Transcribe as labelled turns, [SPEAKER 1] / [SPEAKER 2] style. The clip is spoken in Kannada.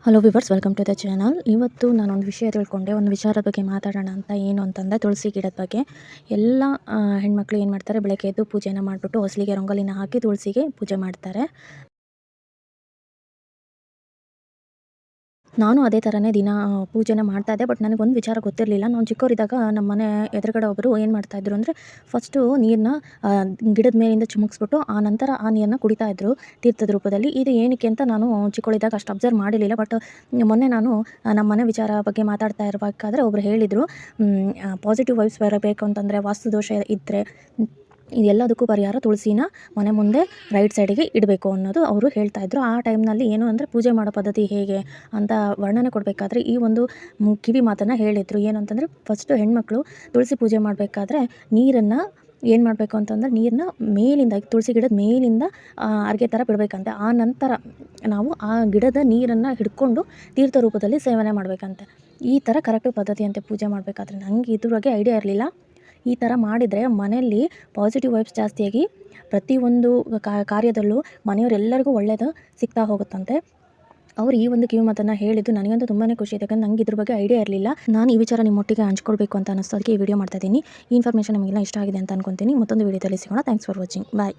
[SPEAKER 1] Hello viewers, welcome to the channel. ಇವತ್ತು ನಾನೊಂದು ವಿಷಯ ತಿಳ್ಕೊಂಡೆ, ಒಂದು ವಿಚಾರದ ಬಗ್ಗೆ ಮಾತಾಡೋಣ ಅಂತ. ಏನು ಅಂತಂದರೆ ತುಳಸಿ ಗಿಡದ ಬಗ್ಗೆ. ಎಲ್ಲ ಹೆಣ್ಮಕ್ಳು ಏನು ಮಾಡ್ತಾರೆ, ಬೆಳಗ್ಗೆ ಎದ್ದು ಪೂಜೆನ ಮಾಡಿಬಿಟ್ಟು ಹೊಸಲಿಗೆ ರಂಗೋಲಿನ ಹಾಕಿ ತುಳಸಿಗೆ ಪೂಜೆ ಮಾಡ್ತಾರೆ. ನಾನು ಅದೇ ಥರನೇ ದಿನ ಪೂಜೆನ ಮಾಡ್ತಾಯಿದ್ದೆ. ಬಟ್ ನನಗೊಂದು ವಿಚಾರ ಗೊತ್ತಿರಲಿಲ್ಲ. ನಾವು ಚಿಕ್ಕವರಿದ್ದಾಗ ನಮ್ಮ ಮನೆ ಎದುರುಗಡೆ ಒಬ್ಬರು ಏನು ಮಾಡ್ತಾಯಿದ್ರು ಅಂದರೆ, ಫಸ್ಟು ನೀರನ್ನ ಗಿಡದ ಮೇಲಿಂದ ಚಿಮುಕ್ಸ್ಬಿಟ್ಟು ಆ ನಂತರ ಆ ನೀರನ್ನ ಕುಡಿತಾಯಿದ್ರು ತೀರ್ಥದ ರೂಪದಲ್ಲಿ. ಇದು ಏನಕ್ಕೆ ಅಂತ ನಾನು ಚಿಕ್ಕವಳಿದ್ದಾಗ ಅಷ್ಟು ಅಬ್ಸರ್ವ್ ಮಾಡಿರಲಿಲ್ಲ. ಬಟ್ ಮೊನ್ನೆ ನಾನು ನಮ್ಮ ಮನೆ ವಿಚಾರ ಬಗ್ಗೆ ಮಾತಾಡ್ತಾ ಇರಬೇಕಾದ್ರೆ ಒಬ್ಬರು ಹೇಳಿದರು, ಪಾಸಿಟಿವ್ ವೈಬ್ಸ್ ಬರಬೇಕು ಅಂತಂದರೆ, ವಾಸ್ತು ದೋಷ ಇದ್ದರೆ ಇದೆಲ್ಲದಕ್ಕೂ ಪರಿಹಾರ ತುಳಸಿನ ಮನೆ ಮುಂದೆ ರೈಟ್ ಸೈಡಿಗೆ ಇಡಬೇಕು ಅನ್ನೋದು ಅವರು ಹೇಳ್ತಾಯಿದ್ರು. ಆ ಟೈಮ್ನಲ್ಲಿ ಏನು ಅಂದರೆ, ಪೂಜೆ ಮಾಡೋ ಪದ್ಧತಿ ಹೇಗೆ ಅಂತ ವರ್ಣನೆ ಕೊಡಬೇಕಾದ್ರೆ ಈ ಒಂದು ಕಿವಿ ಮಾತನ್ನು ಹೇಳಿದರು. ಏನು ಅಂತಂದರೆ, ಫಸ್ಟು ಹೆಣ್ಮಕ್ಳು ತುಳಸಿ ಪೂಜೆ ಮಾಡಬೇಕಾದ್ರೆ ನೀರನ್ನು ಏನು ಮಾಡಬೇಕು ಅಂತಂದರೆ, ನೀರನ್ನ ಮೇಲಿಂದ ತುಳಸಿ ಗಿಡದ ಮೇಲಿಂದ ಅರ್ಗೆ ಥರ ಬಿಡಬೇಕಂತೆ. ಆ ನಂತರ ನಾವು ಆ ಗಿಡದ ನೀರನ್ನು ಹಿಡ್ಕೊಂಡು ತೀರ್ಥ ರೂಪದಲ್ಲಿ ಸೇವನೆ ಮಾಡಬೇಕಂತೆ. ಈ ಥರ ಕರೆಕ್ಟ್ ಪದ್ಧತಿ ಅಂತೆ ಪೂಜೆ ಮಾಡಬೇಕಾದ್ರೆ. ನನಗೆ ಇದ್ರ ಬಗ್ಗೆ ಐಡಿಯಾ ಇರಲಿಲ್ಲ. ಈ ಥರ ಮಾಡಿದರೆ ಮನೆಯಲ್ಲಿ ಪಾಸಿಟಿವ್ ವೈಬ್ಸ್ ಜಾಸ್ತಿಯಾಗಿ ಪ್ರತಿಯೊಂದು ಕಾರ್ಯದಲ್ಲೂ ಮನೆಯವರೆಲ್ಲರಿಗೂ ಒಳ್ಳೆಯದು ಸಿಗ್ತಾ ಹೋಗುತ್ತಂತೆ. ಅವ್ರು ಈ ಒಂದು ಕಿವಿ ಮಾತನ್ನು ಹೇಳಿದ್ದು ನನಗಂತೂ ತುಂಬಾ ಖುಷಿ ಇದೆ. ಯಾಕಂದ್ರೆ ನಂಗೆ ಇದ್ರ ಬಗ್ಗೆ ಐಡಿಯಾ ಇರಲಿಲ್ಲ. ನಾನು ಈ ವಿಚಾರ ನಿಮ್ಮೊಟ್ಟಿಗೆ ಹಂಚ್ಕೊಳ್ಬೇಕು ಅಂತ ಅನ್ನಿಸ್ತು. ಅದಕ್ಕೆ ಈ ವಿಡಿಯೋ ಮಾಡ್ತಾಯಿದ್ದೀನಿ. ಈ ಇನ್ಫಾರ್ಮೇಷನ್ ನಿಮಗೆಲ್ಲ ಇಷ್ಟ ಆಗಿದೆ ಅಂತ ಅನ್ಕೊತೀನಿ. ಮತ್ತೊಂದು ವಿಡಿಯೋದಲ್ಲಿ ಸಿಗೋಣ. Thanks for watching. ಬಾಯ್.